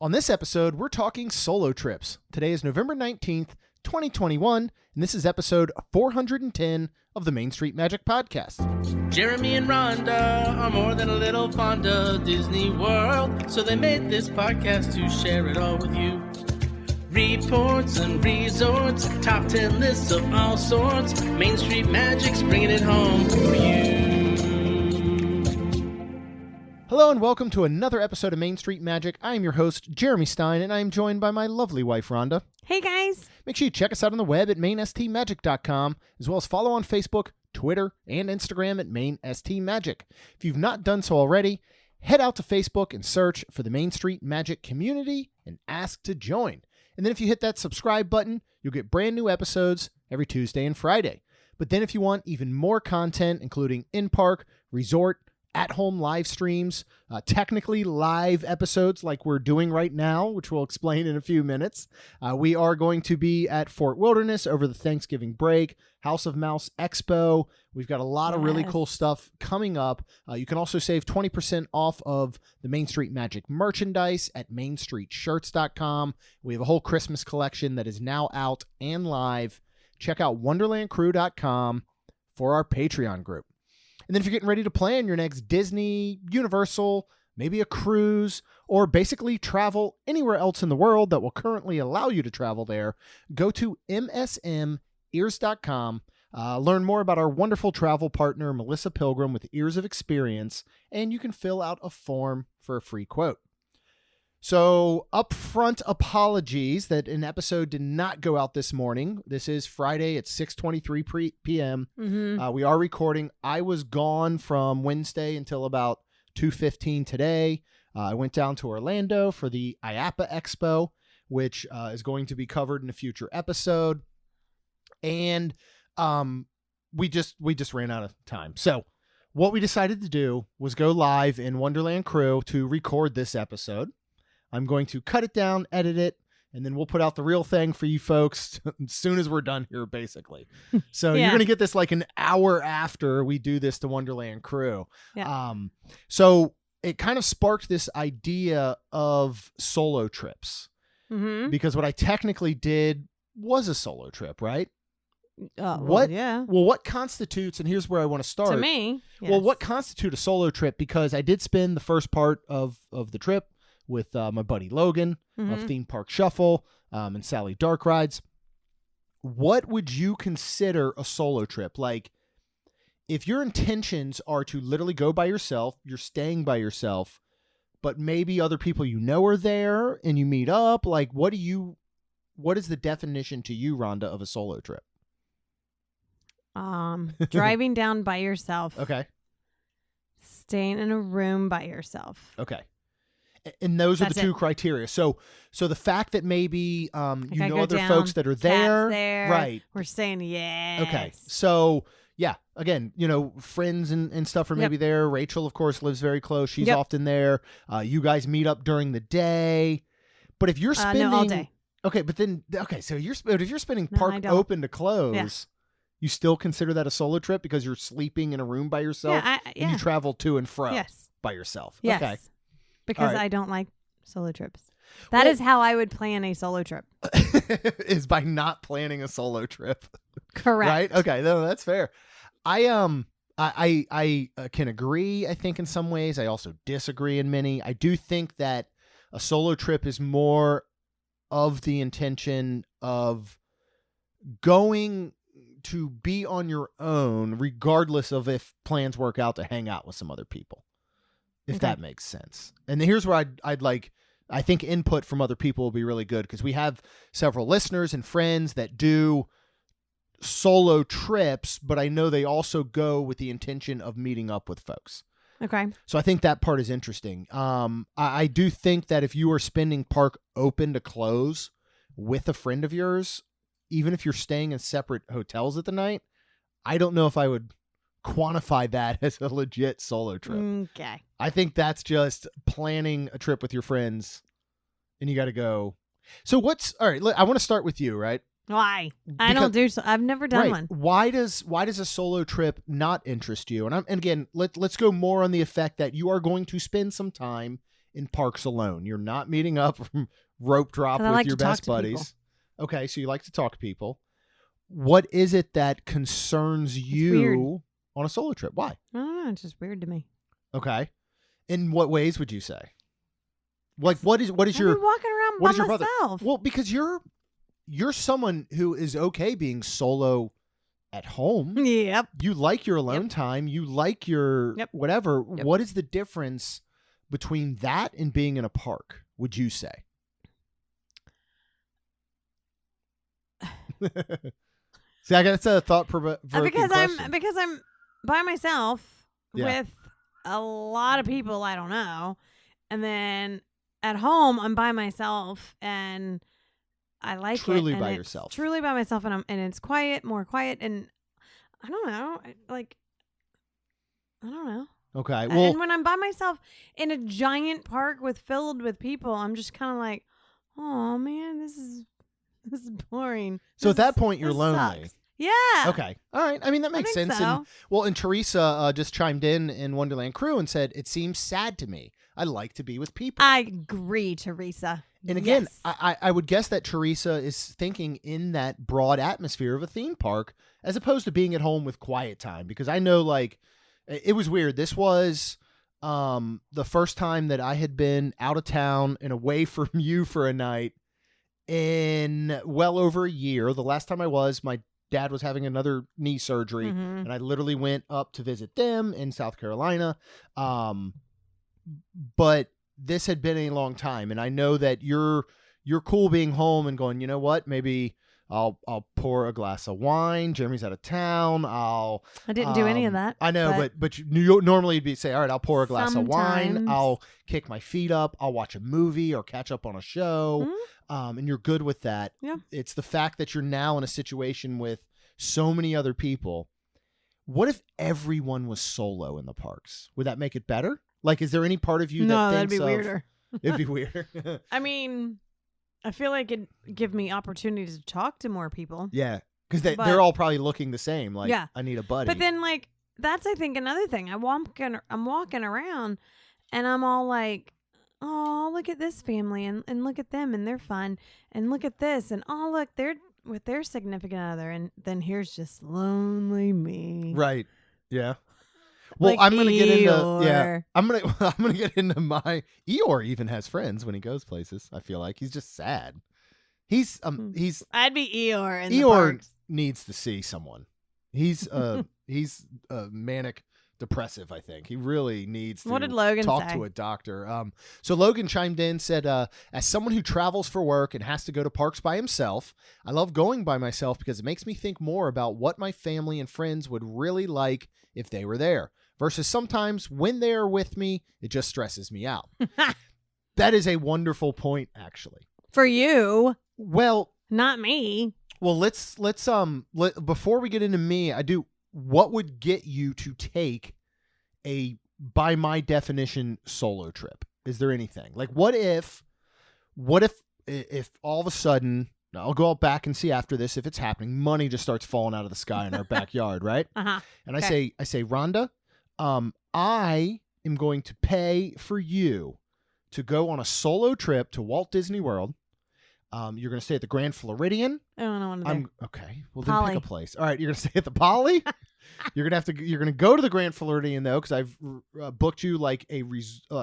On this episode, we're talking solo trips. Today is November 19th, 2021, and this is episode 410 of the Main Street Magic Podcast. Jeremy and Rhonda are more than a little fond of Disney World, so they made this podcast to share it all with you. Reports and resorts, top 10 lists of all sorts. Main Street Magic's bringing it home for you. Hello and welcome to another episode of Main Street Magic. I am your host, Jeremy Stein, and I am joined by my lovely wife, Rhonda. Hey, guys. Make sure you check us out on the web at mainstmagic.com, as well as follow on Facebook, Twitter, and Instagram at mainstmagic. If you've not done so already, head out to Facebook and search for the Main Street Magic community and ask to join. And then if you hit that subscribe button, you'll get brand new episodes every Tuesday and Friday. But then if you want even more content, including in-park, resort, at-home live streams, technically live episodes like we're doing right now, which we'll explain in a few minutes. We are going to be at Fort Wilderness over the Thanksgiving break, House of Mouse Expo. We've got a lot of really cool stuff coming up. You can also save 20% off of the Main Street Magic merchandise at mainstreetshirts.com. We have a whole Christmas collection that is now out and live. Check out wonderlandcrew.com for our Patreon group. And then if you're getting ready to plan your next Disney, Universal, maybe a cruise, or basically travel anywhere else in the world that will currently allow you to travel there, go to msmears.com. Learn more about our wonderful travel partner, Melissa Pilgrim, with Ears of Experience, and you can fill out a form for a free quote. So, upfront apologies that an episode did not go out this morning. This is Friday at 6:23 p.m. We are recording. I was gone from Wednesday until about 2:15 today. I went down to Orlando for the IAPA Expo, which is going to be covered in a future episode. And we just ran out of time. So, what we decided to do was go live in Wonderland Crew to record this episode. I'm going to cut it down, edit it, and then we'll put out the real thing for you folks as soon as we're done here, basically. So You're going to get this like an hour after we do this to Wonderland Crew. Yeah. So it kind of sparked this idea of solo trips. Because what I technically did was a solo trip, right? What constitutes, and here's where I want to start. To me, yes. Well, what constitutes a solo trip? Because I did spend the first part of the trip with my buddy Logan of Theme Park Shuffle and Sally Dark Rides. What would you consider a solo trip? Like, if your intentions are to literally go by yourself, you're staying by yourself, but maybe other people you know are there and you meet up, like what is the definition to you, Rhonda, of a solo trip? Driving down by yourself. Okay. Staying in a room by yourself. Okay. And those are the two criteria. So the fact that maybe you know other folks that are there, right? We're saying yes. Okay. So yeah, again, friends and stuff are maybe there. Rachel, of course, lives very close. She's often there. You guys meet up during the day. But if you're spending no, all day. Okay, but then so if you're spending park open to close, you still consider that a solo trip because you're sleeping in a room by yourself and you travel to and fro by yourself. Yes. Okay. Because I don't like solo trips. That is how I would plan a solo trip. Is by not planning a solo trip. Correct. Right? Okay, no, that's fair. I can agree, I think, in some ways. I also disagree in many. I do think that a solo trip is more of the intention of going to be on your own, regardless of if plans work out to hang out with some other people. If that makes sense. And here's where I think input from other people will be really good because we have several listeners and friends that do solo trips, but I know they also go with the intention of meeting up with folks. Okay. So I think that part is interesting. I do think that if you are spending park open to close with a friend of yours, even if you're staying in separate hotels at the night, I don't know if I would quantify that as a legit solo trip. Okay. I think that's just planning a trip with your friends and you got to go. So all right, I want to start with you, right? Why? I don't do so. I've never done one. Why does a solo trip not interest you? And again, let's go more on the effect that you are going to spend some time in parks alone? You're not meeting up from rope drop 'Cause I with like your to talk best to people. buddies. Okay, so you like to talk to people. What is it that concerns you weird. on a solo trip? Why? I don't know. It's just weird to me. Okay. In what ways would you say? Like what is I've your been walking around what by is your brother? myself. Well, because you're someone who is okay being solo at home. Yep. You like your alone time. You like your Yep. whatever. Yep. What is the difference between that and being in a park, would you say? See, I guess a thought provoking because question. I'm by myself Yeah. with a lot of people I don't know, and then at home I'm by myself and I like Truly it. And by it's yourself. Truly by myself, and it's quiet, more quiet, and I don't know, I don't know. Okay. Well, And when I'm by myself in a giant park filled with people, I'm just kind of like, oh man, this is boring. so at This- that point you're this lonely. sucks. Yeah. Okay. All right. I mean, that I makes think sense. so. And Teresa just chimed in Wonderland Crew and said, it seems sad to me. I like to be with people. I agree, Teresa. And again, Yes. I would guess that Teresa is thinking in that broad atmosphere of a theme park as opposed to being at home with quiet time. Because I know, like, it was weird. This was the first time that I had been out of town and away from you for a night in well over a year. The last time I was, my dad was having another knee surgery, Mhm. and I literally went up to visit them in South Carolina. But this had been a long time, and I know that you're cool being home and going, you know what, maybe I'll pour a glass of wine. Jeremy's out of town. I didn't do any of that. I know, but you normally you'd be say, all right, I'll pour a glass of wine. Sometimes. I'll kick my feet up. I'll watch a movie or catch up on a show. And you're good with that. Yeah. It's the fact that you're now in a situation with so many other people. What if everyone was solo in the parks? Would that make it better? Like, is there any part of you that No, thinks that'd be weirder. It'd be weirder. I mean, I feel like it'd give me opportunities to talk to more people. Yeah, because But- they're all probably looking the same. Like, Yeah. I need a buddy. But then, like, that's, I think, another thing. I'm walking around, and I'm all like, oh, look at this family, and look at them, and they're fun, and look at this, and oh, look, they're with their significant other, and then here's just lonely me. Right. Yeah. Well, Like I'm gonna get into Eeyore. I'm gonna get into my Eeyore even has friends when he goes places. I feel like he's just sad. He's I'd be Eeyore in the Eeyore parks. needs to see someone. He's manic depressive, I think. He really needs to What did Logan talk say? to a doctor. So Logan chimed in, said, as someone who travels for work and has to go to parks by himself, I love going by myself because it makes me think more about what my family and friends would really like if they were there. Versus sometimes when they are with me, it just stresses me out. That is a wonderful point, actually. For you, Well, not me. well, let's before we get into me, what would get you to take a, by my definition, solo trip? Is there anything? Like, what if all of a sudden, I'll go out back and see after this if it's happening, money just starts falling out of the sky in our backyard, right? Uh-huh. And Okay. I say, Rhonda, I am going to pay for you to go on a solo trip to Walt Disney World. You're going to stay at the Grand Floridian. I don't want to do. Okay. Well, then Poly. pick a place. All right. You're going to stay at the Poly. You're going to go to the Grand Floridian though, because I've booked you like a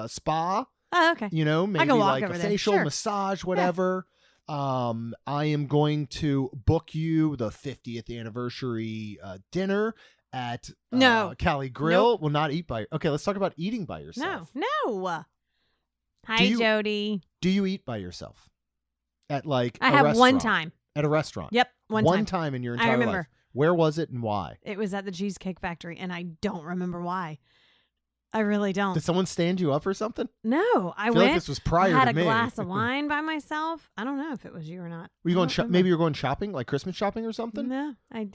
spa. Oh, okay. You know, maybe can walk like a over there. facial, Sure. massage, whatever. I am going to book you the 50th anniversary dinner at No. Cali Grill. Will not eat by. Okay, let's talk about eating by No, yourself. no. Hi, Do you- Jody. Do you eat by yourself at like I a have one restaurant? time. At a restaurant. Yep, one time. in your I entire remember. life. Where was it and why? It was at the Cheesecake Factory, and I don't remember why. I really don't. Did someone stand you up or something? No, I feel went. like this was prior I had to a me. glass of wine by myself. I don't know if it was you or not. Were you I going? don't remember. Maybe you were going shopping, like Christmas shopping or something. No, I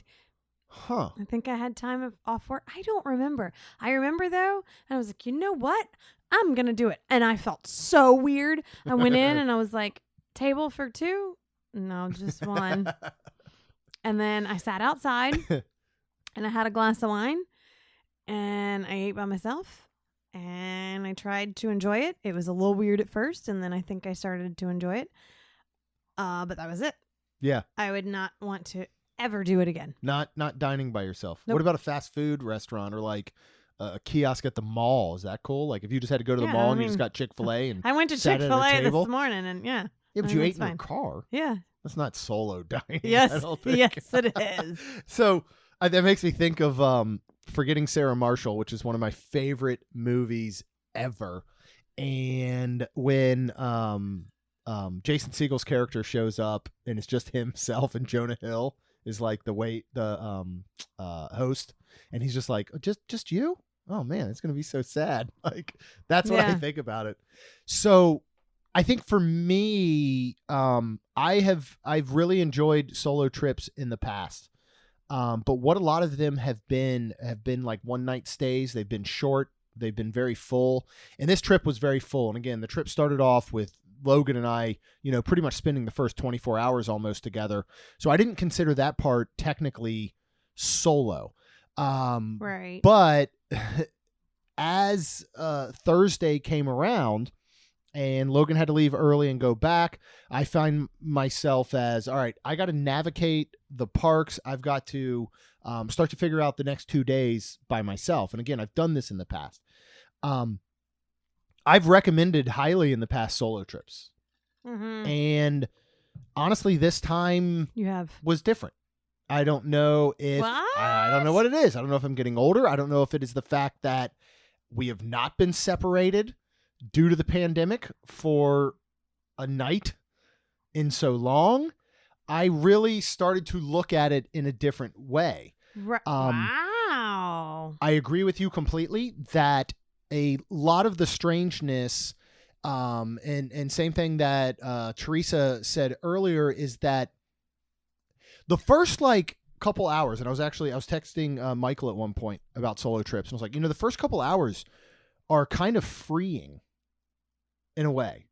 Huh? think I had time off work. I don't remember. I remember though, and I was like, you know what? I'm gonna do it, and I felt so weird. I went in and I was like, table for two? No, just one. And then I sat outside, and I had a glass of wine, and I ate by myself, and I tried to enjoy it. It was a little weird at first, and then I think I started to enjoy it. But that was it. Yeah. I would not want to ever do it again. Not dining by yourself. Nope. What about a fast food restaurant or like a kiosk at the mall? Is that cool? Like if you just had to go to the Yeah, mall I and you mean, just got Chick-fil-A and I went to sat at a Chick-fil-A table? this morning, and yeah. Yeah, but I you mean, ate it's in your fine. car. Yeah. That's not solo dining. Yes. I don't think. Yes, it is. So that makes me think of Forgetting Sarah Marshall, which is one of my favorite movies ever. And when Jason Segel's character shows up and it's just himself and Jonah Hill is like the host, and he's just like, just you? Oh man, it's gonna be so sad. Like that's what I think about it. So I think for me, I've really enjoyed solo trips in the past. But what a lot of them have been like one night stays. They've been short. They've been very full. And this trip was very full. And again, the trip started off with Logan and I, pretty much spending the first 24 hours almost together. So I didn't consider that part technically solo. Right. But as Thursday came around and Logan had to leave early and go back, I find myself as, all right, I got to navigate the parks. I've got to start to figure out the next 2 days by myself. And again, I've done this in the past. I've recommended highly in the past solo trips. Mm-hmm. And honestly, this time was different. I don't know if I don't know what it is. I don't know if I'm getting older. I don't know if it is the fact that we have not been separated due to the pandemic for a night in so long. I really started to look at it in a different way. Wow. I agree with you completely that a lot of the strangeness, and same thing that Teresa said earlier, is that the first couple hours, and I was texting Michael at one point about solo trips, and I was like, the first couple hours are kind of freeing in a way,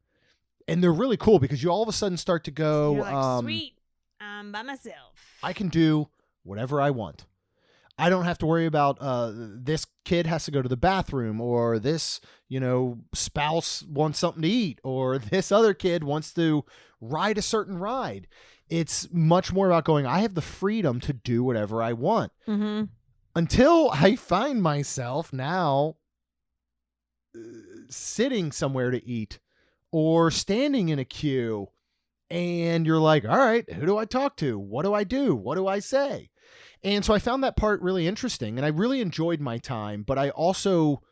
and they're really cool because you all of a sudden start to go, you're like, sweet, I'm by myself. I can do whatever I want. I don't have to worry about this kid has to go to the bathroom, or this spouse wants something to eat, or this other kid wants to ride a certain ride. It's much more about going, I have the freedom to do whatever I want. Mm-hmm. Until I find myself now sitting somewhere to eat or standing in a queue, and you're like, all right, who do I talk to? What do I do? What do I say? And so I found that part really interesting, and I really enjoyed my time, but I also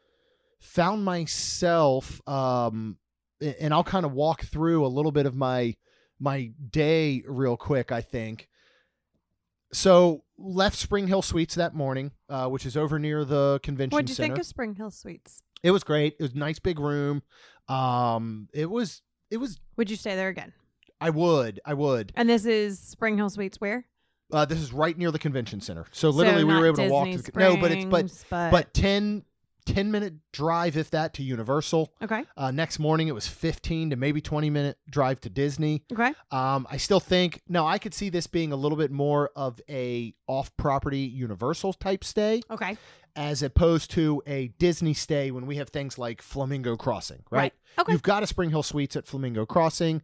found myself, and I'll kind of walk through a little bit of my day real quick, I think. So left Spring Hill Suites that morning, which is over near the convention center. What'd you think of Spring Hill Suites? It was great. It was a nice big room. It was. Would you stay there again? I would. And this is Spring Hill Suites where? This is right near the convention center. So literally we were able to walk to Disney Springs, but but 10-minute drive, if that, to Universal. Okay. Next morning it was 15 to maybe 20-minute drive to Disney. Okay. I still think I could see this being a little bit more of a off-property Universal type stay. Okay. As opposed to a Disney stay when we have things like Flamingo Crossing, right? Okay. You've got a Spring Hill Suites at Flamingo Crossing.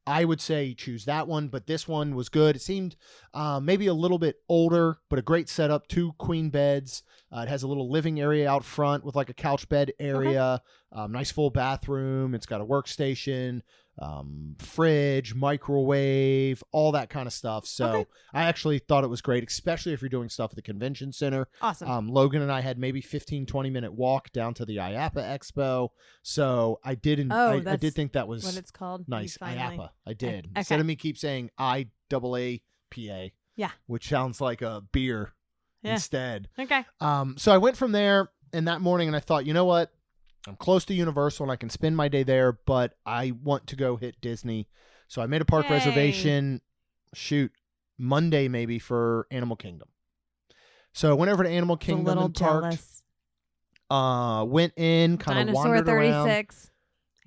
I would say choose that one, but this one was good. It seemed maybe a little bit older, but a great setup. 2 queen beds. It has a little living area out front with like a couch bed area. Okay. Nice full bathroom. It's got a workstation, fridge, microwave, all that kind of stuff. So okay. I actually thought it was great, especially if you're doing stuff at the convention center. Awesome. Logan and I had maybe 15-20 minute walk down to the IAPA Expo. So I did think that was what it's called. Nice. IAPA. I did. Okay. Instead of me keep saying IAAPA. Yeah. Which sounds like a beer instead. Okay. So I went from there in that morning and I thought, you know what? I'm close to Universal and I can spend my day there, but I want to go hit Disney. So I made a park reservation, Monday maybe, for Animal Kingdom. So I went over to Animal Kingdom and parked. Went in, kind of wandered around.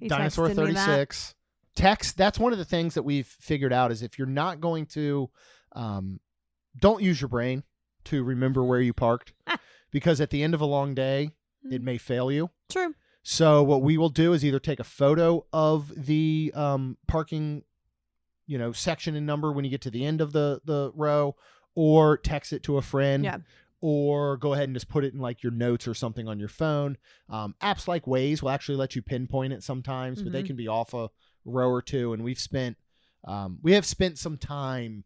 Dinosaur 36. Text, that's one of the things that we've figured out is if you're not going to, don't use your brain to remember where you parked because at the end of a long day, it may fail you. True. So what we will do is either take a photo of the parking, section and number when you get to the end of the row, or text it to a friend. Yeah. Or go ahead and just put it in like your notes or something on your phone. Apps like Waze will actually let you pinpoint it sometimes, but they can be off a row or two. And we have spent some time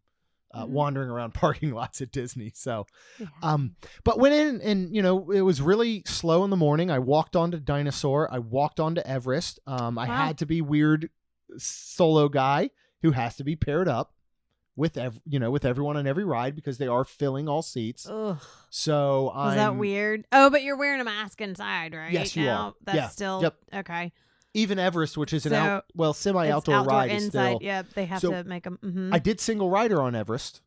wandering around parking lots at Disney. So, but went in and, it was really slow in the morning. I walked onto Dinosaur. I walked onto Everest. I had to be weird solo guy who has to be paired up with everyone on every ride because they are filling all seats. Ugh. So was that weird? Oh, but you're wearing a mask inside, right? Yes, you are. That's still okay. Even Everest, which is semi-outdoor ride, inside, is still. Yeah, they have to make them. I did single rider on Everest,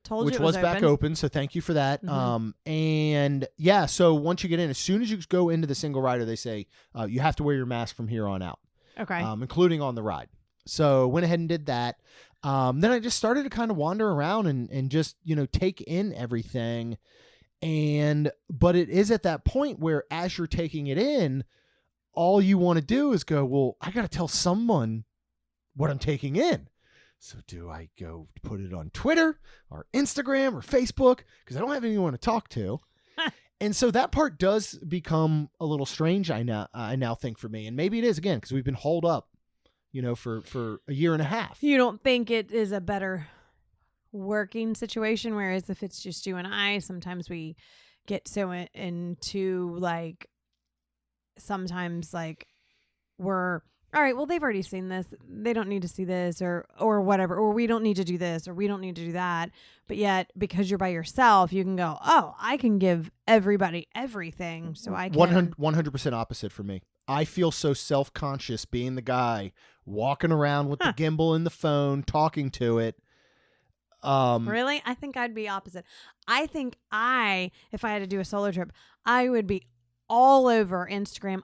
which was back open. So thank you for that. And yeah, so once you get in, as soon as you go into the single rider, they say you have to wear your mask from here on out. Okay. Including on the ride. So went ahead and did that. Then I just started to kind of wander around and just, take in everything. But it is at that point where as you're taking it in, all you want to do is go, well, I got to tell someone what I'm taking in. So do I go put it on Twitter or Instagram or Facebook? Because I don't have anyone to talk to. And so that part does become a little strange, I now think, for me. And maybe it is, again, because we've been holed up, for a year and a half. You don't think it is a better working situation? Whereas if it's just you and I, sometimes we get so into like, sometimes like we're all right, well, they've already seen this, they don't need to see this or whatever, or we don't need to do this or we don't need to do that. But yet because you're by yourself, you can go, oh, I can give everybody everything. So I can 100% opposite for me. I feel so self-conscious being the guy walking around with the gimbal and the phone, talking to it. Really? I think I'd be opposite. I think if I had to do a solo trip, I would be all over Instagram.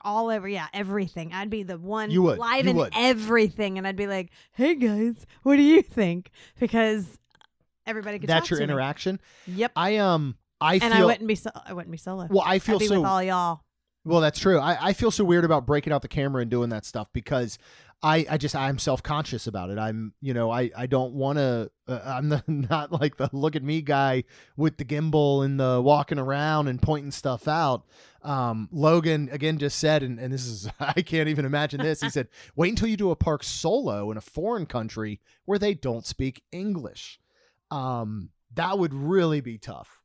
All over, everything. I'd be the one live in everything. And I'd be like, hey guys, what do you think? Because everybody could talk to me. That's your interaction? Yep. I wouldn't be solo. Well, I feel I'd be with all y'all. Well, that's true. I feel so weird about breaking out the camera and doing that stuff because I'm self-conscious about it. I don't want to, I'm not like the look at me guy with the gimbal and the walking around and pointing stuff out. Logan again just said, and this is, I can't even imagine this. He said, wait until you do a park solo in a foreign country where they don't speak English. That would really be tough.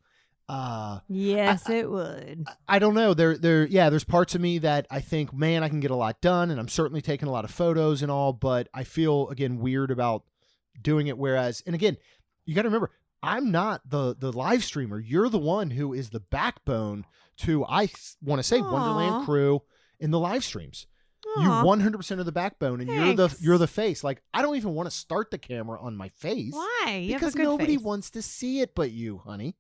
Yes, it would. I don't know. There's parts of me that I think, man, I can get a lot done, and I'm certainly taking a lot of photos and all, but I feel again weird about doing it. Whereas, and again, you got to remember, I'm not the live streamer. You're the one who is the backbone to, I want to say, Wonderland crew in the live streams. You 100% of the backbone, and you're the face. Like, I don't even want to start the camera on my face. Why? Because nobody wants to see it but you, honey.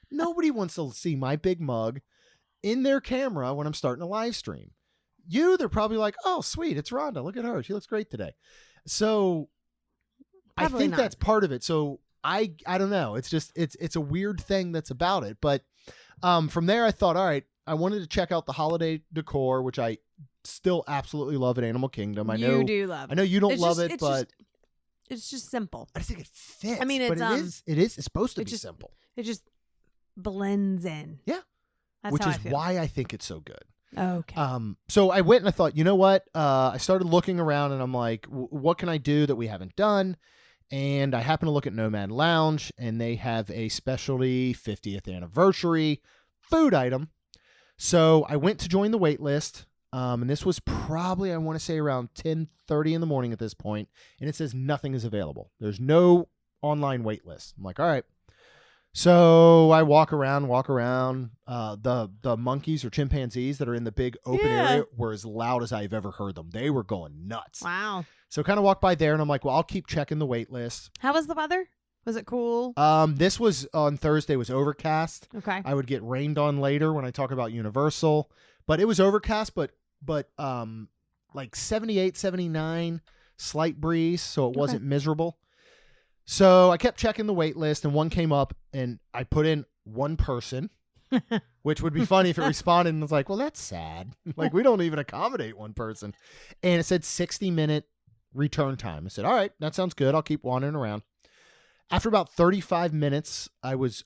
Nobody wants to see my big mug in their camera when I'm starting a live stream. They're probably like, oh, sweet, it's Rhonda. Look at her. She looks great today. So probably I think that's part of it. So I don't know. It's just, it's a weird thing that's about it. But from there, I thought, all right, I wanted to check out the holiday decor, which I still absolutely love at Animal Kingdom. I know you do love it. I know you don't love it, but it's just simple. I just think it fits. I mean, it's it's supposed to be simple. It just blends in. Yeah. That's which is why I think it's so good. Okay. So I went and I thought, you know what? I started looking around and I'm like, what can I do that we haven't done? And I happened to look at Nomad Lounge, and they have a specialty 50th anniversary food item. So I went to join the wait list. And this was probably, I want to say, around 10:30 in the morning at this point, and it says nothing is available. There's no online wait list. I'm like, all right. So I walk around. The monkeys or chimpanzees that are in the big open area were as loud as I've ever heard them. They were going nuts. Wow. So kind of walked by there, and I'm like, well, I'll keep checking the wait list. How was the weather? Was it cool? This was on Thursday, was overcast. Okay. I would get rained on later when I talk about Universal, but it was overcast, but like 78, 79, slight breeze, so it wasn't miserable. So I kept checking the wait list, and one came up, and I put in one person, which would be funny if it responded and was like, well, that's sad. Like, we don't even accommodate one person. And it said 60-minute return time. I said, all right, that sounds good. I'll keep wandering around. After about 35 minutes, I was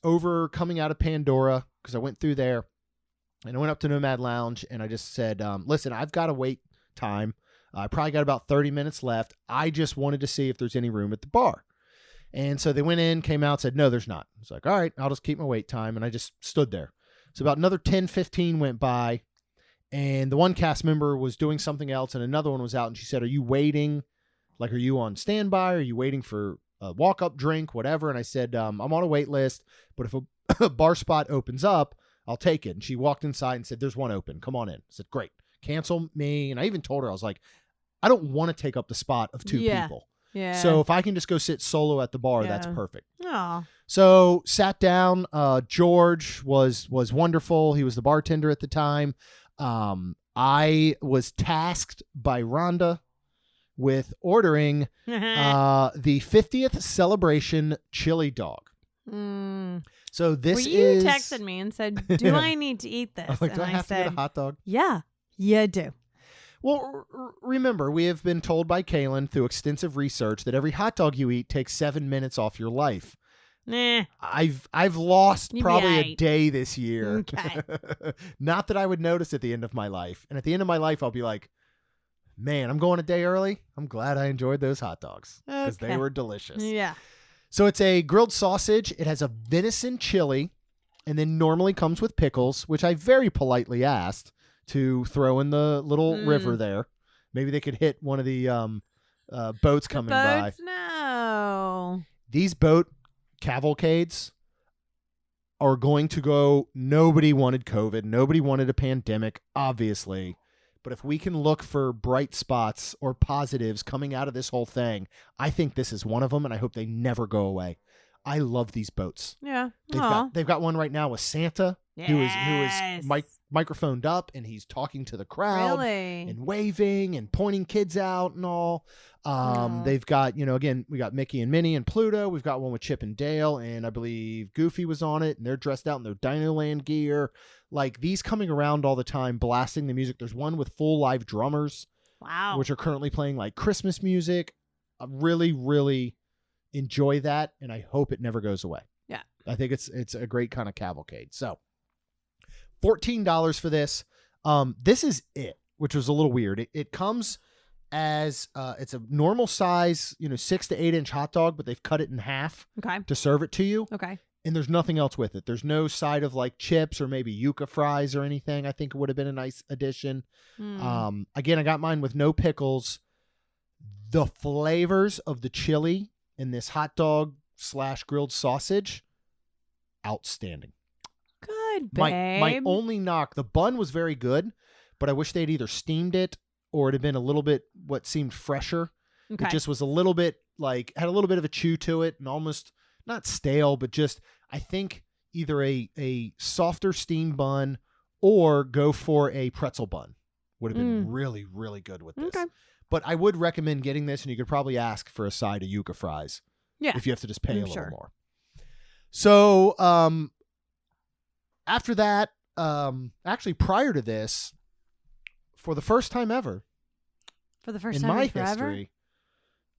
coming out of Pandora because I went through there and I went up to Nomad Lounge and I just said, listen, I've got to wait time. I probably got about 30 minutes left. I just wanted to see if there's any room at the bar. And so they went in, came out, said, no, there's not. I was like, all right, I'll just keep my wait time. And I just stood there. So about another 10, 15 went by, and the one cast member was doing something else, and another one was out, and she said, are you waiting? Like, are you on standby? Are you waiting for a walk-up drink, whatever? And I said, I'm on a wait list, but if a bar spot opens up, I'll take it. And she walked inside and said, there's one open. Come on in. I said, great. Cancel me. And I even told her, I was like, I don't want to take up the spot of two people. Yeah. So if I can just go sit solo at the bar, that's perfect. Aw. So sat down. George was wonderful. He was the bartender at the time. I was tasked by Rhonda with ordering the 50th celebration chili dog. So this you texted me and said, do I need to eat this? I was like, and do I have to get a hot dog? Yeah, you do. Well, remember, we have been told by Kaylin through extensive research that every hot dog you eat takes 7 minutes off your life. Nah. I've lost You'd probably be a day this year. Okay. Not that I would notice at the end of my life. And at the end of my life, I'll be like, man, I'm going a day early. I'm glad I enjoyed those hot dogs because they were delicious. Yeah. So it's a grilled sausage. It has a venison chili and then normally comes with pickles, which I very politely asked to throw in the little river there. Maybe they could hit one of the boats coming by. No. These boat cavalcades are going to go. Nobody wanted COVID. Nobody wanted a pandemic, obviously. But if we can look for bright spots or positives coming out of this whole thing, I think this is one of them, and I hope they never go away. I love these boats. Yeah. They've got one right now with Santa, who is microphoned up, and he's talking to the crowd and waving and pointing kids out and all. They've got, again, we got Mickey and Minnie and Pluto. We've got one with Chip and Dale, and I believe Goofy was on it, and they're dressed out in their Dino Land gear. Like, these coming around all the time, blasting the music. There's one with full live drummers, which are currently playing like Christmas music. I really, really enjoy that, and I hope it never goes away. Yeah, I think it's a great kind of cavalcade. So $14 for this. This is it, which was a little weird. It comes as it's a normal size, 6 to 8 inch hot dog, but they've cut it in half to serve it to you. Okay. And there's nothing else with it. There's no side of like chips or maybe yuca fries or anything. I think it would have been a nice addition. Again, I got mine with no pickles. The flavors of the chili in this hot dog / grilled sausage, outstanding. Good, babe. My only knock, the bun was very good, but I wish they'd either steamed it or it had been a little bit what seemed fresher. Okay. It just was a little bit had a little bit of a chew to it and almost not stale, but just, I think either a softer steamed bun or go for a pretzel bun would have been really, really good with this. Okay. But I would recommend getting this, and you could probably ask for a side of yuca fries. Yeah. If you have to just pay a little more. So, after that, actually prior to this, for the first time ever, in my history,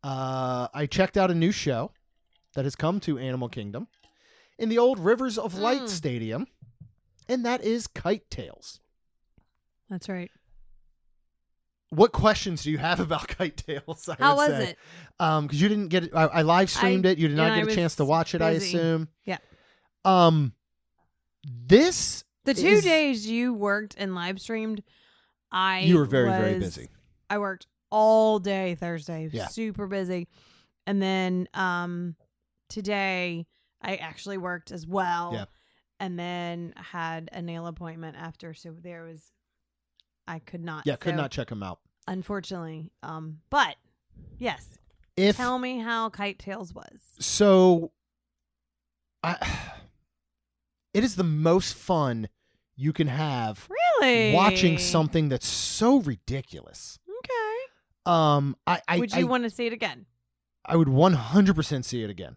I checked out a new show that has come to Animal Kingdom in the old Rivers of Light Stadium, and that is Kite Tales. That's right. What questions do you have about Kite Tales? How was it? Because you didn't get it. I live streamed it. You did not get a chance to watch it, busy. I assume. Yeah. The 2 days you worked and live streamed, you were very, very busy. I worked all day Thursday. Yeah. Super busy. And then today I actually worked as well. Yeah. And then had a nail appointment after, so I could not. Yeah, could not check them out. Unfortunately. But yes. Tell me how Kite Tales was. So it is the most fun you can have. Really? Watching something that's so ridiculous. Okay. Would you want to see it again? I would 100% see it again.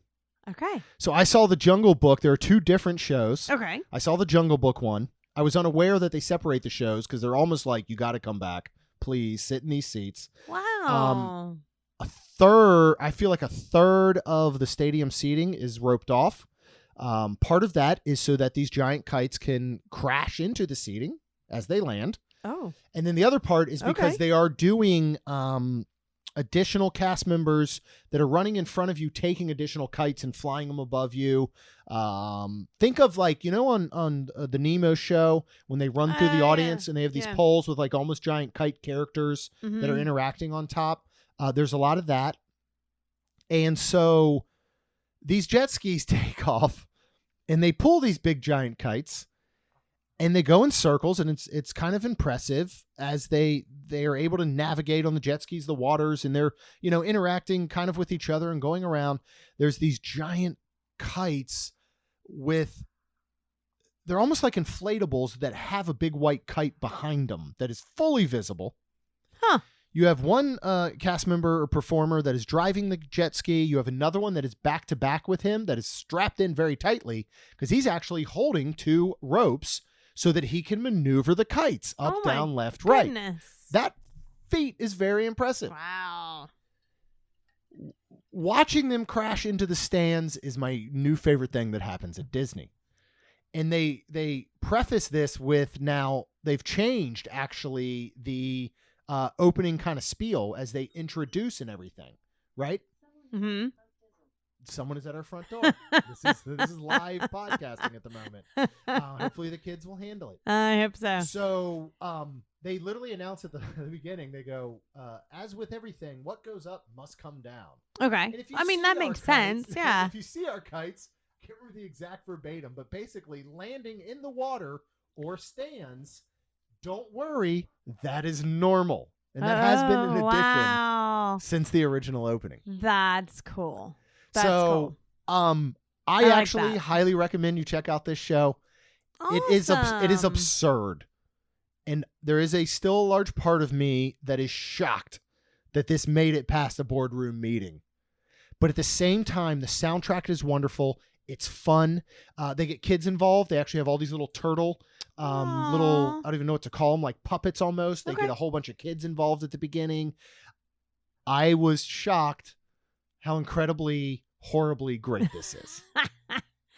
Okay. So I saw the Jungle Book. There are 2 different shows. Okay. I saw the Jungle Book one. I was unaware that they separate the shows because they're almost like, you got to come back. Please sit in these seats. Wow. I feel like a third of the stadium seating is roped off. Part of that is so that these giant kites can crash into the seating as they land. Oh. And then the other part is because they are doing additional cast members that are running in front of you, taking additional kites and flying them above you. Think of like, on the Nemo show when they run through the audience and they have these poles with like almost giant kite characters that are interacting on top. There's a lot of that. And so these jet skis take off and they pull these big giant kites and they go in circles, and it's kind of impressive as they are able to navigate on the jet skis, the waters, and they're, interacting kind of with each other and going around. There's these giant kites they're almost like inflatables that have a big white kite behind them that is fully visible. Huh. You have one cast member or performer that is driving the jet ski. You have another one that is back to back with him that is strapped in very tightly because he's actually holding 2 ropes so that he can maneuver the kites up, down, left, right. That feat is very impressive. Wow. Watching them crash into the stands is my new favorite thing that happens at Disney. And they preface this with, now they've changed actually the opening kind of spiel as they introduce and everything, right? Mm-hmm. Someone is at our front door. This is live podcasting at the moment. Hopefully the kids will handle it. I hope so. So they literally announce at the beginning, they go, as with everything, what goes up must come down. Okay. That makes sense. Yeah. If you see our kites, I can't remember the exact verbatim, but basically landing in the water or stands, don't worry, that is normal. And that has been an addition since the original opening. That's cool. Cool. I actually highly recommend you check out this show. Awesome. It is absurd. And there is still a large part of me that is shocked that this made it past a boardroom meeting. But at the same time, the soundtrack is wonderful. It's fun. They get kids involved. They actually have all these little turtle, I don't even know what to call them, like puppets almost. They get a whole bunch of kids involved at the beginning. I was shocked how incredibly, horribly great this is.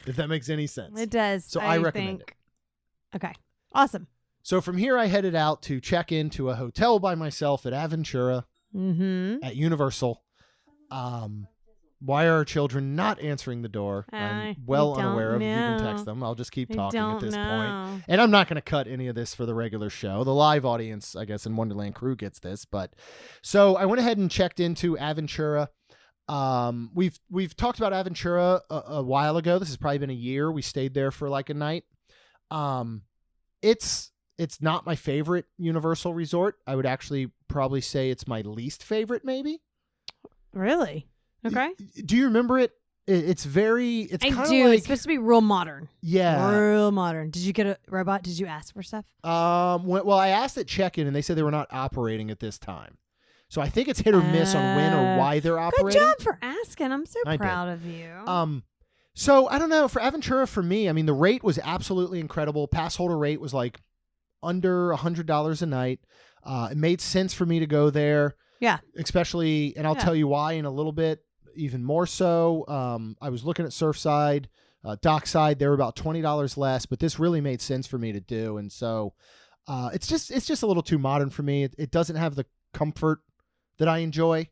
If that makes any sense. It does. So I recommend it. Okay. Awesome. So from here, I headed out to check into a hotel by myself at Aventura at Universal. Why are our children not answering the door? I'm well unaware of. You can text them. I'll just keep talking at this point. And I'm not going to cut any of this for the regular show. The live audience, I guess, in Wonderland crew gets this. But so I went ahead and checked into Aventura. We've talked about Aventura a while ago. This has probably been a year. We stayed there for like a night. It's not my favorite Universal resort. I would actually probably say it's my least favorite, maybe. Really? Okay. Do you remember it? It's kind of like... It's supposed to be real modern. Yeah. Real modern. Did you get a robot? Did you ask for stuff? Well, I asked at check-in, and they said they were not operating at this time. So I think it's hit or miss on when or why they're operating. Good job for asking. I'm so proud of you. So I don't know. For Aventura, for me, I mean, the rate was absolutely incredible. Pass holder rate was like under $100 a night. It made sense for me to go there. Yeah. Especially, and I'll tell you why in a little bit, even more so. I was looking at Surfside, Dockside. They were about $20 less, but this really made sense for me to do. And so it's just a little too modern for me. It doesn't have the comfort that I enjoy,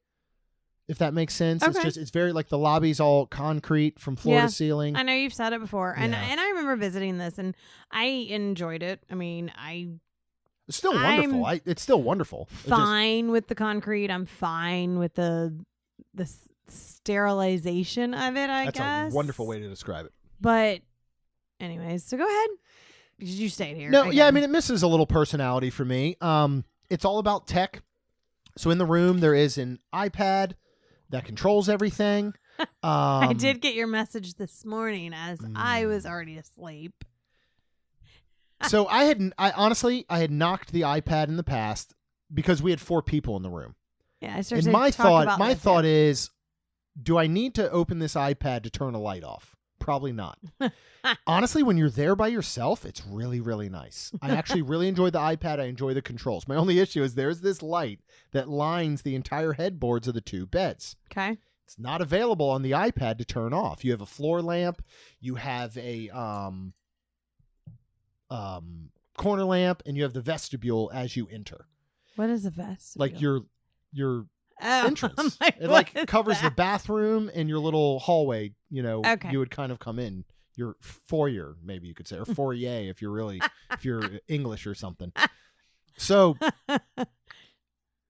if that makes sense. Okay. It's very like the lobby's all concrete from floor to ceiling. I know you've said it before. And I remember visiting this and I enjoyed it. I mean, it's still wonderful. It's still wonderful. Fine with the concrete. I'm fine with the sterilization of it, I guess. That's a wonderful way to describe it. But anyways, so go ahead. You stayed here. No, yeah, I mean, it misses a little personality for me. It's all about tech. So in the room, there is an iPad that controls everything. I did get your message this morning as I was already asleep. So I had knocked the iPad in the past because we had 4 people in the room. Yeah, and my thought is, do I need to open this iPad to turn a light off? Probably not. Honestly, when you're there by yourself, it's really, really nice. I actually really enjoy the iPad. I enjoy the controls. My only issue is there's this light that lines the entire headboards of the 2 beds. Okay. It's not available on the iPad to turn off. You have a floor lamp. You have a corner lamp, and you have the vestibule as you enter. What is a vest? Like your Oh, entrance. I'm like, It what like is covers the that? bathroom and your little hallway. Okay. You would kind of come in your foyer, maybe you could say, or foyer if you're English or something. So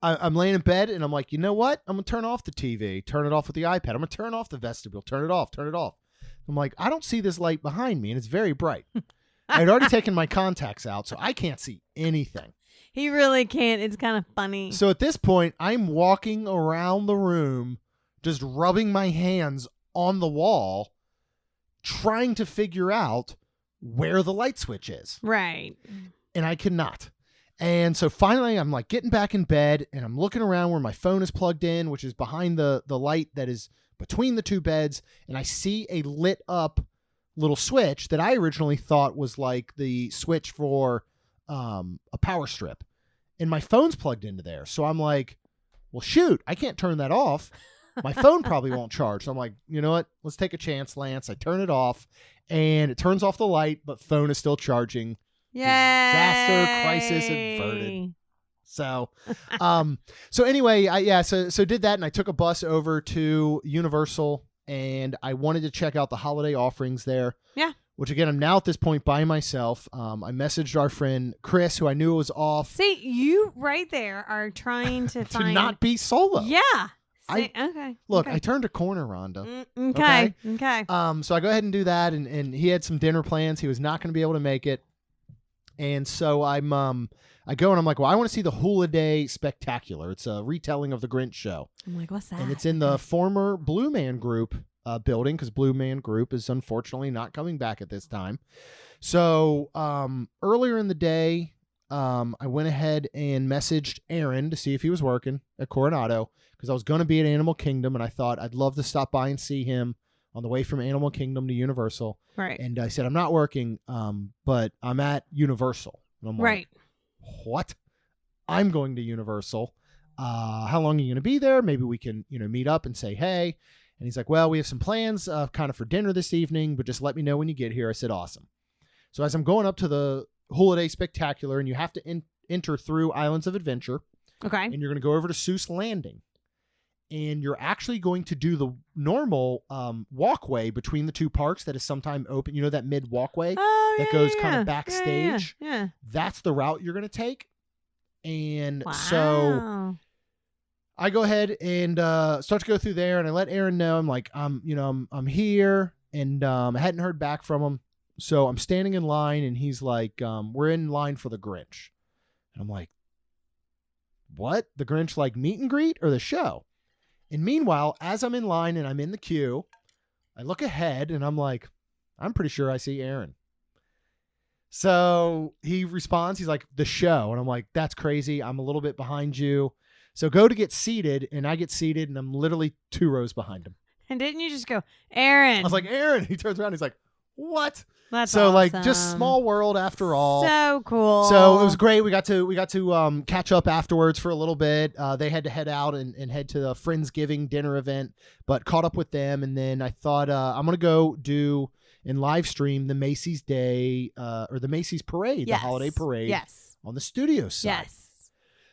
I'm laying in bed and I'm like, you know what? I'm gonna turn off the TV, turn it off with the iPad. I'm gonna turn off the vestibule, turn it off. I'm like, I don't see this light behind me, and it's very bright. I had already taken my contacts out, so I can't see anything. He really can't. It's kind of funny. So at this point, I'm walking around the room, just rubbing my hands on the wall, trying to figure out where the light switch is. Right. And I cannot. And so finally, I'm like getting back in bed, and I'm looking around where my phone is plugged in, which is behind the light that is between the 2 beds. And I see a lit up little switch that I originally thought was like the switch for a power strip, and my phone's plugged into there. So I'm like, well, shoot, I can't turn that off. My phone probably won't charge. So I'm like, you know what? Let's take a chance, Lance. I turn it off, and it turns off the light, but phone is still charging. Yay. Disaster, crisis averted. So, so anyway, so did that, and I took a bus over to Universal, and I wanted to check out the holiday offerings there. Yeah. Which, again, I'm now at this point by myself. I messaged our friend Chris, who I knew was off. See, you right there are trying to find... to not be solo. Yeah. I- Okay. Look, okay. I turned a corner, Rhonda. Okay. So I go ahead and do that, and he had some dinner plans. He was not going to be able to make it. And so I go and I'm like, well, I want to see the Hula Day Spectacular. It's a retelling of the Grinch show. I'm like, what's that? And it's in the former Blue Man Group building, because Blue Man Group is unfortunately not coming back at this time. So earlier in the day, I went ahead and messaged Aaron to see if he was working at Coronado, because I was going to be at Animal Kingdom, and I thought I'd love to stop by and see him on the way from Animal Kingdom to Universal. Right. And I said, I'm not working, but I'm at Universal. And I'm Right. like, what? I'm going to Universal. How long are you going to be there? Maybe we can, meet up and say, hey. And he's like, well, we have some plans kind of for dinner this evening, but just let me know when you get here. I said, awesome. So as I'm going up to the Hula Day Spectacular, and you have to enter through Islands of Adventure. Okay. And you're going to go over to Seuss Landing. And you're actually going to do the normal walkway between the 2 parks that is sometime open. You know, that mid walkway that goes kind of backstage? Yeah. That's the route you're going to take. And Wow. so I go ahead and start to go through there, and I let Aaron know. I'm like, I'm here, and I hadn't heard back from him. So I'm standing in line, and he's like, we're in line for the Grinch. And I'm like, what? The Grinch, like, meet and greet or the show? And meanwhile, as I'm in line and I'm in the queue, I look ahead and I'm like, I'm pretty sure I see Aaron. So he responds, he's like, the show. And I'm like, that's crazy. I'm a little bit behind you. So go to get seated, and I get seated, and I'm literally 2 rows behind him. And didn't you just go, Aaron? I was like, Aaron. He turns around. He's like, what? That's so awesome. like just small world after all. So cool. So it was great. We got to catch up afterwards for a little bit. They had to head out and head to the Friendsgiving dinner event, but caught up with them. And then I thought I'm going to go do and live stream the Macy's Day or the Macy's Parade, Yes. the holiday parade Yes. on the studio side. Yes.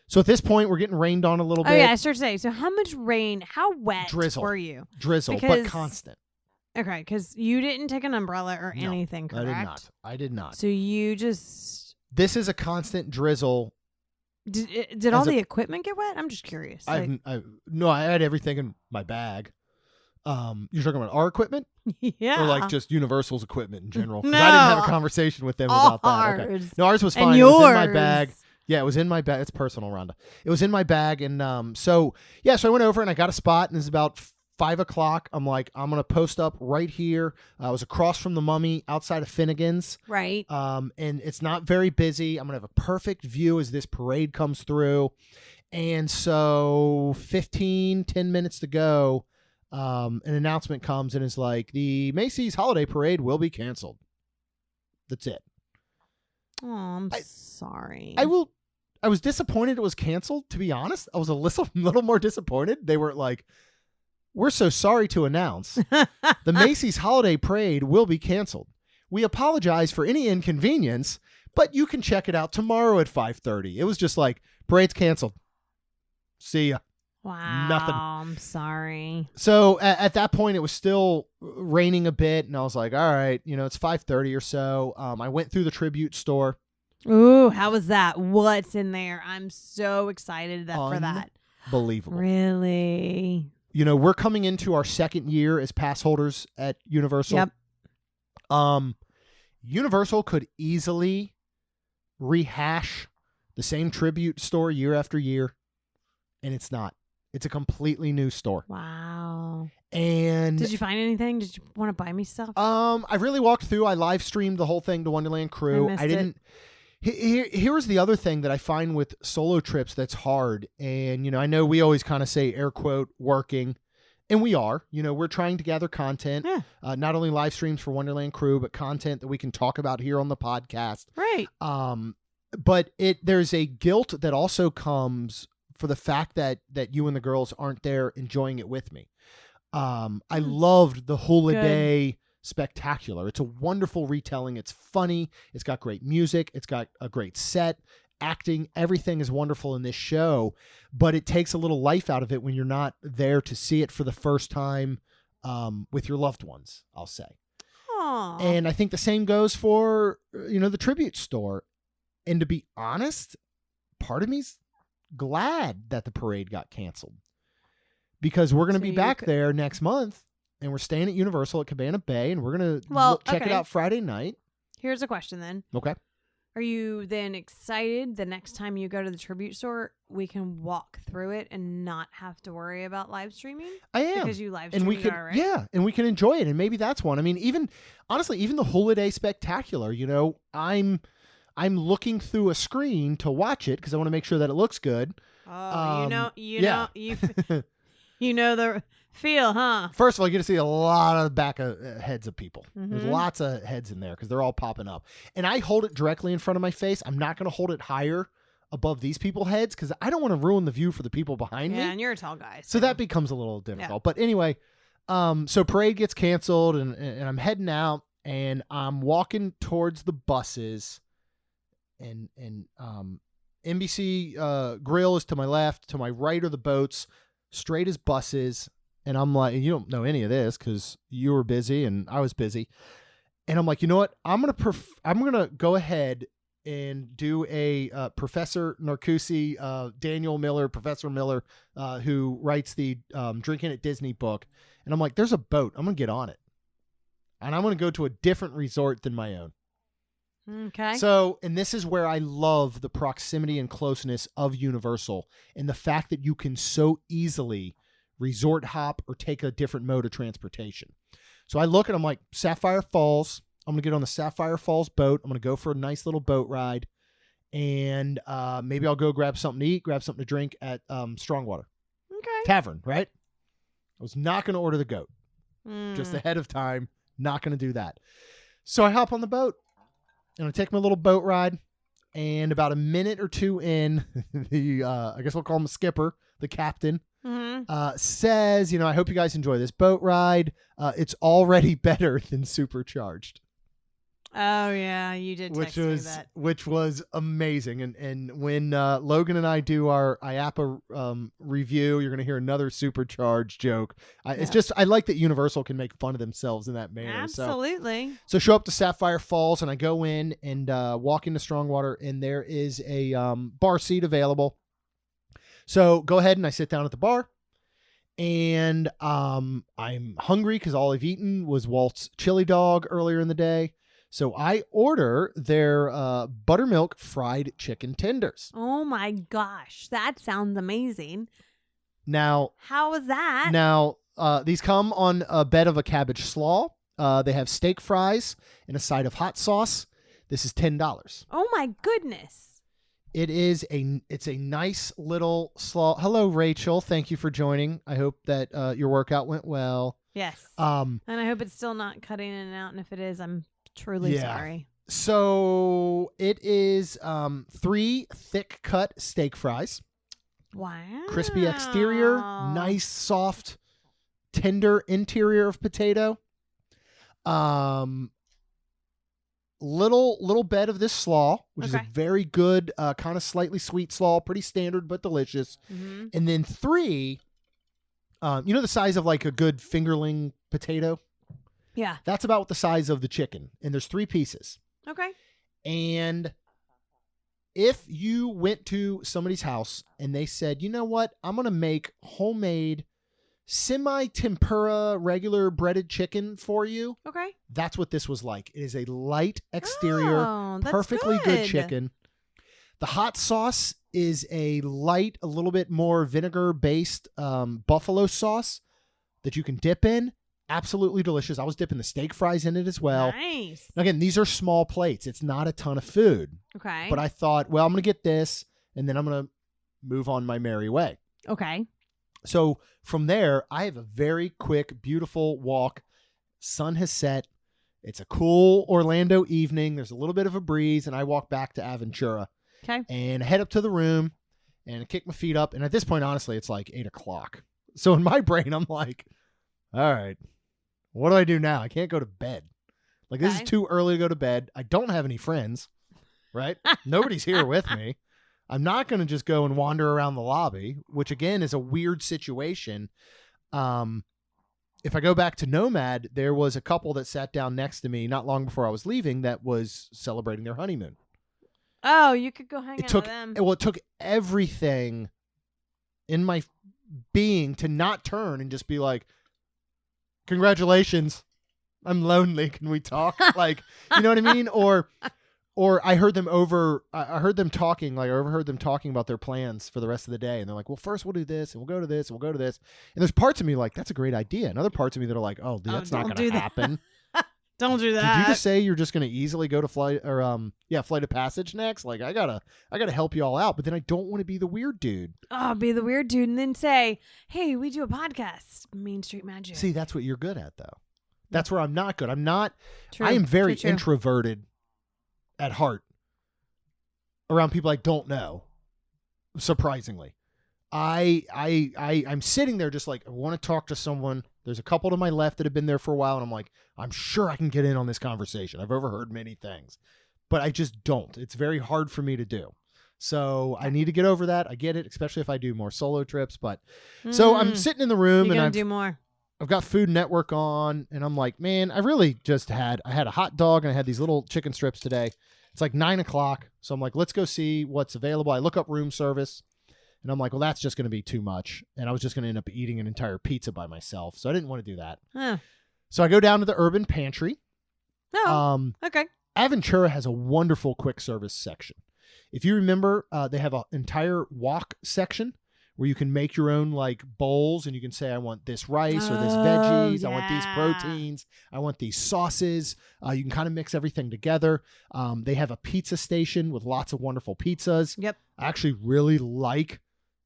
So at this point, we're getting rained on a little bit. Oh, yeah. I started to say, so how much rain, how wet Drizzle. were you? Drizzle, Because- but constant. Okay, because you didn't take an umbrella or No, anything, correct? I did not. So you just... This is a constant drizzle. Did all As a- the equipment get wet? I'm just curious. Like, I had everything in my bag. You're talking about our equipment? yeah. Or like just Universal's equipment in general? 'Cause No. I didn't have a conversation with them about that. Okay. Ours. No, ours was fine. And It yours. was in my bag. Yeah, it was in my bag. It's personal, Rhonda. It was in my bag. And so I went over and I got a spot, and it's about 5 o'clock. I'm like, I'm going to post up right here. I was across from the Mummy outside of Finnegan's. Right. And it's not very busy. I'm going to have a perfect view as this parade comes through. And so 10 minutes to go, an announcement comes and is like, the Macy's holiday parade will be canceled. That's it. Oh, I'm sorry. I was disappointed it was canceled, to be honest. I was a little more disappointed. They were like, we're so sorry to announce the Macy's holiday parade will be canceled. We apologize for any inconvenience, but you can check it out tomorrow at 5:30. It was just like, parade's canceled. See ya. Wow. Nothing. I'm sorry. So at that point, it was still raining a bit, and I was like, all right, it's 5:30 or so. I went through the tribute store. Ooh, how was that? What's in there? I'm so excited for that. Unbelievable. Really? We're coming into our second year as pass holders at Universal. Yep. Universal could easily rehash the same tribute store year after year, and it's not. It's a completely new store. Wow. And did you find anything? Did you want to buy me stuff? I really walked through. I live streamed the whole thing to Wonderland Crew. I didn't. Here's the other thing that I find with solo trips that's hard. And, I know we always kind of say air quote working, and we are. We're trying to gather content, not only live streams for Wonderland Crew, but content that we can talk about here on the podcast. Right. But there's a guilt that also comes for the fact that you and the girls aren't there enjoying it with me. I loved the holiday spectacular. It's a wonderful retelling. It's funny. It's got great music. It's got a great set. Acting, everything is wonderful in this show, but it takes a little life out of it when you're not there to see it for the first time with your loved ones, I'll say. Aww. And I think the same goes for, the tribute store. And to be honest, part of me's glad that the parade got canceled, because we're going to be back there next month, and we're staying at Universal at Cabana Bay, and we're going to check it out Friday night. Here's a question then. Okay. Are you then excited the next time you go to the tribute store, we can walk through it and not have to worry about live streaming? I am. Because you live streamed it already. Yeah, and we can enjoy it, and maybe that's one. I mean, even the holiday spectacular, I'm looking through a screen to watch it because I want to make sure that it looks good. Oh, you know the feel, huh? First of all, you get to see a lot of back of heads of people. Mm-hmm. There's lots of heads in there because they're all popping up. And I hold it directly in front of my face. I'm not going to hold it higher above these people's heads because I don't want to ruin the view for the people behind me. Yeah, and you're a tall guy. So that becomes a little difficult. Yeah. But anyway, so parade gets canceled, and I'm heading out, and I'm walking towards the buses, and NBC Grill is to my left. To my right are the boats. Straight as buses. And I'm like, you don't know any of this because you were busy and I was busy. And I'm like, you know what? I'm gonna go ahead and do a Professor Narcoossi, Daniel Miller, Professor Miller, who writes the Drinking at Disney book. And I'm like, there's a boat. I'm gonna get on it, and I'm gonna go to a different resort than my own. Okay. So, and this is where I love the proximity and closeness of Universal, and the fact that you can so easily resort hop or take a different mode of transportation. So I look and I'm like, Sapphire Falls. I'm going to get on the Sapphire Falls boat. I'm going to go for a nice little boat ride, and maybe I'll go grab something to eat, grab something to drink at Strongwater Tavern, right? I was not going to order the goat. Just ahead of time, not going to do that. So I hop on the boat, and I take my little boat ride, and about a minute or two in, the I guess we'll call him the skipper, the captain, says, I hope you guys enjoy this boat ride. It's already better than Supercharged. Oh yeah, you did text me that. Which was amazing. And when Logan and I do our IAPA review, you're going to hear another Supercharged joke. It's just, I like that Universal can make fun of themselves in that manner. Absolutely. So show up to Sapphire Falls, and I go in and walk into Strongwater, and there is a bar seat available. So go ahead, and I sit down at the bar, and I'm hungry because all I've eaten was Walt's chili dog earlier in the day. So I order their buttermilk fried chicken tenders. Oh my gosh, that sounds amazing. Now, how was that? Now, these come on a bed of a cabbage slaw. They have steak fries and a side of hot sauce. This is $10. Oh my goodness. It's a nice little slaw. Hello, Rachel. Thank you for joining. I hope that your workout went well. Yes. Um, And I hope it's still not cutting in and out. And if it is, I'm truly sorry. So it is 3 thick cut steak fries. Wow. Crispy exterior, nice soft tender interior of potato. Little bed of this slaw, which is a very good kind of slightly sweet slaw, pretty standard but delicious. Mm-hmm. And then 3, you know the size of like a good fingerling potato? Yeah. That's about the size of the chicken. And there's 3 pieces. Okay. And if you went to somebody's house and they said, you know what, I'm going to make homemade semi-tempura regular breaded chicken for you. Okay. That's what this was like. It is a light exterior, that's perfectly good chicken. The hot sauce is a light, a little bit more vinegar-based buffalo sauce that you can dip in. Absolutely delicious. I was dipping the steak fries in it as well. Nice. Again, these are small plates. It's not a ton of food. Okay. But I thought, well, I'm going to get this, and then I'm going to move on my merry way. Okay. So from there, I have a very quick, beautiful walk. Sun has set. It's a cool Orlando evening. There's a little bit of a breeze, and I walk back to Aventura. Okay. And I head up to the room and kick my feet up. And at this point, honestly, it's like 8 o'clock. So in my brain, I'm like, all right, what do I do now? I can't go to bed. Like, this is too early to go to bed. I don't have any friends, right? Nobody's here with me. I'm not going to just go and wander around the lobby, which, again, is a weird situation. If I go back to Nomad, there was a couple that sat down next to me not long before I was leaving that was celebrating their honeymoon. Oh, you could go hang out with them. Well, it took everything in my being to not turn and just be like, congratulations, I'm lonely. Can we talk? Like, you know what I mean? Or I heard them talking, like I overheard them talking about their plans for the rest of the day. And they're like, well, first we'll do this and we'll go to this and we'll go to this. And there's parts of me like, that's a great idea. And other parts of me that are like, oh, dude, that's not going to happen. Don't do that. Did you just say you're just going to easily go to flight of passage next? Like, I gotta help you all out, but then I don't want to be the weird dude. Oh, be the weird dude and then say, hey, we do a podcast, Main Street Magic. See, that's what you're good at, though. That's where I'm not good. I'm not. True. I am very True. introverted at heart around people I don't know. Surprisingly, I'm sitting there just like, I want to talk to someone. There's a couple to my left that have been there for a while, and I'm like, I'm sure I can get in on this conversation. I've overheard many things, but I just don't. It's very hard for me to do. So I need to get over that. I get it, especially if I do more solo trips. But so I'm sitting in the room, and I've got Food Network on, and I'm like, man, I really just I had a hot dog, and I had these little chicken strips today. It's like 9 o'clock. So I'm like, let's go see what's available. I look up room service. And I'm like, well, that's just going to be too much. And I was just going to end up eating an entire pizza by myself. So I didn't want to do that. Huh. So I go down to the Urban Pantry. Oh, okay. Aventura has a wonderful quick service section. If you remember, they have an entire wok section where you can make your own like bowls, and you can say, I want this rice or this veggies. Yeah. I want these proteins. I want these sauces. You can kind of mix everything together. They have a pizza station with lots of wonderful pizzas. Yep. I actually really like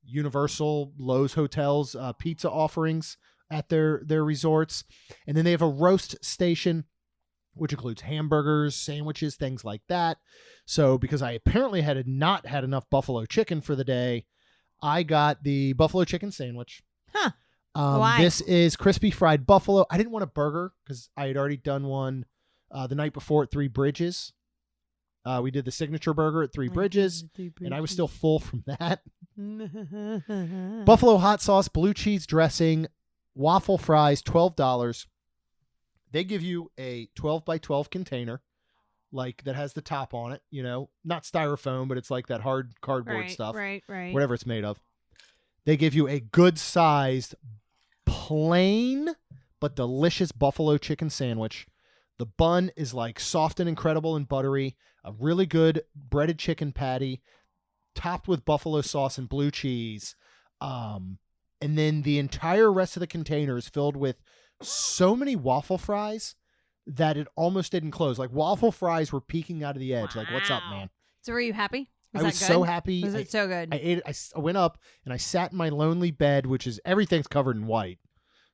Universal Lowe's Hotels pizza offerings at their resorts. And then they have a roast station, which includes hamburgers, sandwiches, things like that. So because I apparently not had enough buffalo chicken for the day, I got the buffalo chicken sandwich. Huh. Why? This is crispy fried buffalo. I didn't want a burger because I had already done one the night before at Three Bridges. We did the signature burger at Three Bridges, and I was still full from that. Buffalo hot sauce, blue cheese dressing, waffle fries, $12. They give you a 12 by 12 container, like that has the top on it, you know, not styrofoam, but it's like that hard cardboard stuff, right, whatever it's made of. They give you a good sized, plain but delicious buffalo chicken sandwich. The bun is like soft and incredible and buttery. A really good breaded chicken patty, topped with buffalo sauce and blue cheese. And then the entire rest of the container is filled with so many waffle fries that it almost didn't close. Like waffle fries were peeking out of the edge. Like, what's up, man? So were you happy? Was I that was so good? happy. Was it so good? I ate it. I went up and I sat in my lonely bed, which is everything's covered in white.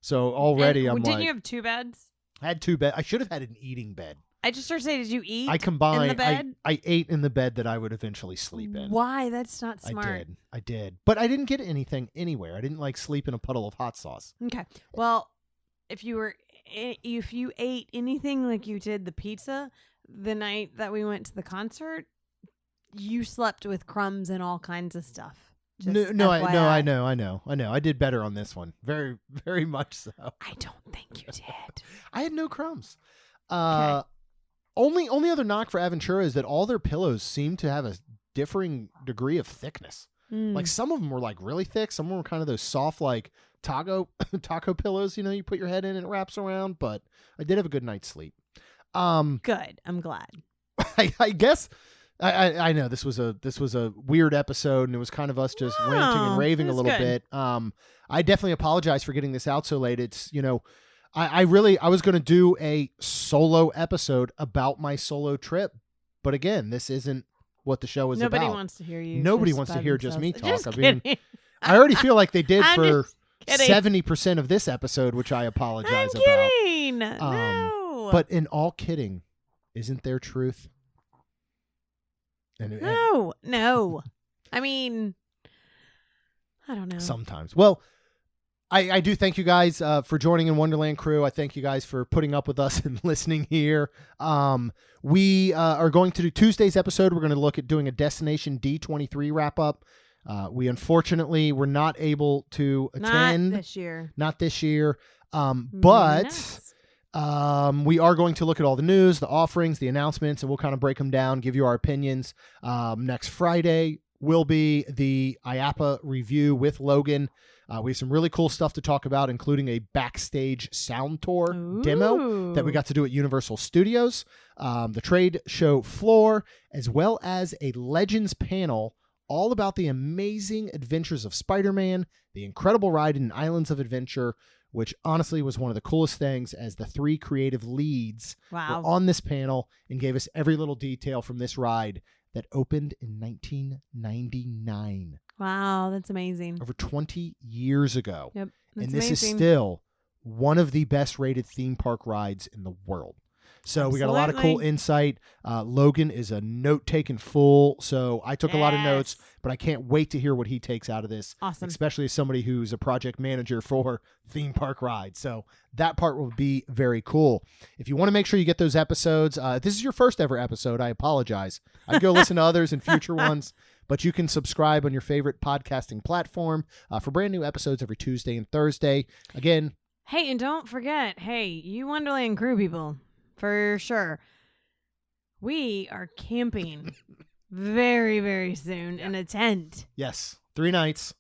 So already And I'm didn't like, you have 2 beds? I had 2 beds. I should have had an eating bed. I just started saying, did you eat I combined. in the bed? I ate in the bed that I would eventually sleep in. Why? That's not smart. I did. But I didn't get anything anywhere. I didn't like sleep in a puddle of hot sauce. Okay. Well, if you ate anything like you did the pizza the night that we went to the concert, you slept with crumbs and all kinds of stuff. Just No, FYI. I know. I did better on this one. Very, very much so. I don't think you did. I had no crumbs. Okay. Only other knock for Aventura is that all their pillows seem to have a differing degree of thickness. Like some of them were like really thick. Some of them were kind of those soft like taco pillows. You know, you put your head in and it wraps around. But I did have a good night's sleep. Good. I'm glad. I guess I know this was a weird episode and it was kind of us just ranting and raving a little bit. I definitely apologize for getting this out so late. It's, you know, I was going to do a solo episode about my solo trip, but again, this isn't what the show is about. Nobody wants to hear you. Nobody just wants by to hear just me themselves. talk. Just I mean, kidding. I already feel like they did I'm for just kidding. 70% of this episode, which I apologize I'm about. kidding. No. But in all kidding, isn't there truth? And No. I mean, I don't know. sometimes. Well, I do thank you guys for joining in Wonderland Crew. I thank you guys for putting up with us and listening here. We are going to do Tuesday's episode. We're going to look at doing a Destination D23 wrap up. We unfortunately were not able to attend. Not this year. But Nice. we are going to look at all the news, the offerings, the announcements, and we'll kind of break them down, give you our opinions. Next Friday will be the IAPA review with Logan. We have some really cool stuff to talk about, including a backstage sound tour demo that we got to do at Universal Studios, the trade show floor, as well as a Legends panel all about the amazing adventures of Spider-Man, the incredible ride in Islands of Adventure, which honestly was one of the coolest things, as the 3 creative leads were on this panel and gave us every little detail from this ride that opened in 1999. Wow, that's amazing. Over 20 years ago. Yep. And That's this amazing. is still one of the best rated theme park rides in the world. So we got a lot of cool Absolutely. insight. Logan is a note-taking fool, so I took a lot of notes, but I can't wait to hear what he takes out of this, Awesome. especially as somebody who's a project manager for theme park rides. So that part will be very cool. If you want to make sure you get those episodes, this is your first ever episode, I apologize. I'd go listen to others and future ones, but you can subscribe on your favorite podcasting platform for brand new episodes every Tuesday and Thursday. Again, Hey, and don't forget, you Wonderland Crew people, for sure, we are camping very, very soon in a tent. yes, 3 nights.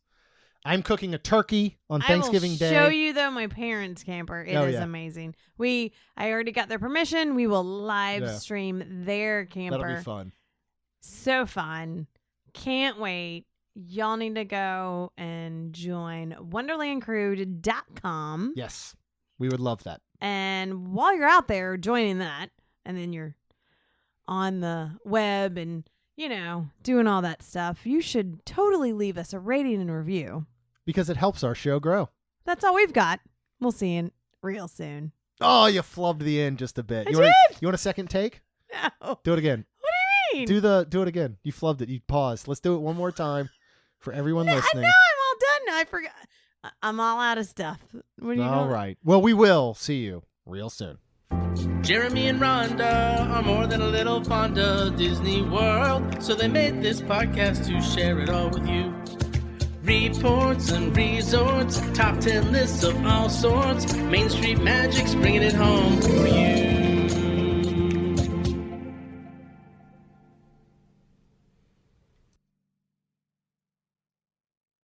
I'm cooking a turkey on Thanksgiving Day. I will show you, though, my parents' camper. It is amazing. I already got their permission. We will live stream their camper. That'll be fun. So fun. Can't wait. Y'all need to go and join wonderlandcrew.com. Yes, we would love that. And while you're out there joining that, and then you're on the web and, doing all that stuff, you should totally leave us a rating and review. Because it helps our show grow. That's all we've got. We'll see you real soon. Oh, you flubbed the end just a bit. I You did. want a second take? No. Do it again. What do you mean? Do it again. You flubbed it. You paused. Let's do it one more time for everyone listening. No, I'm all done. I forgot. I'm all out of stuff. What are you All doing? right. Well, we will see you real soon. Jeremy and Rhonda are more than a little fond of Disney World, so they made this podcast to share it all with you. Reports and resorts, top 10 lists of all sorts, Main Street Magic's bringing it home for you.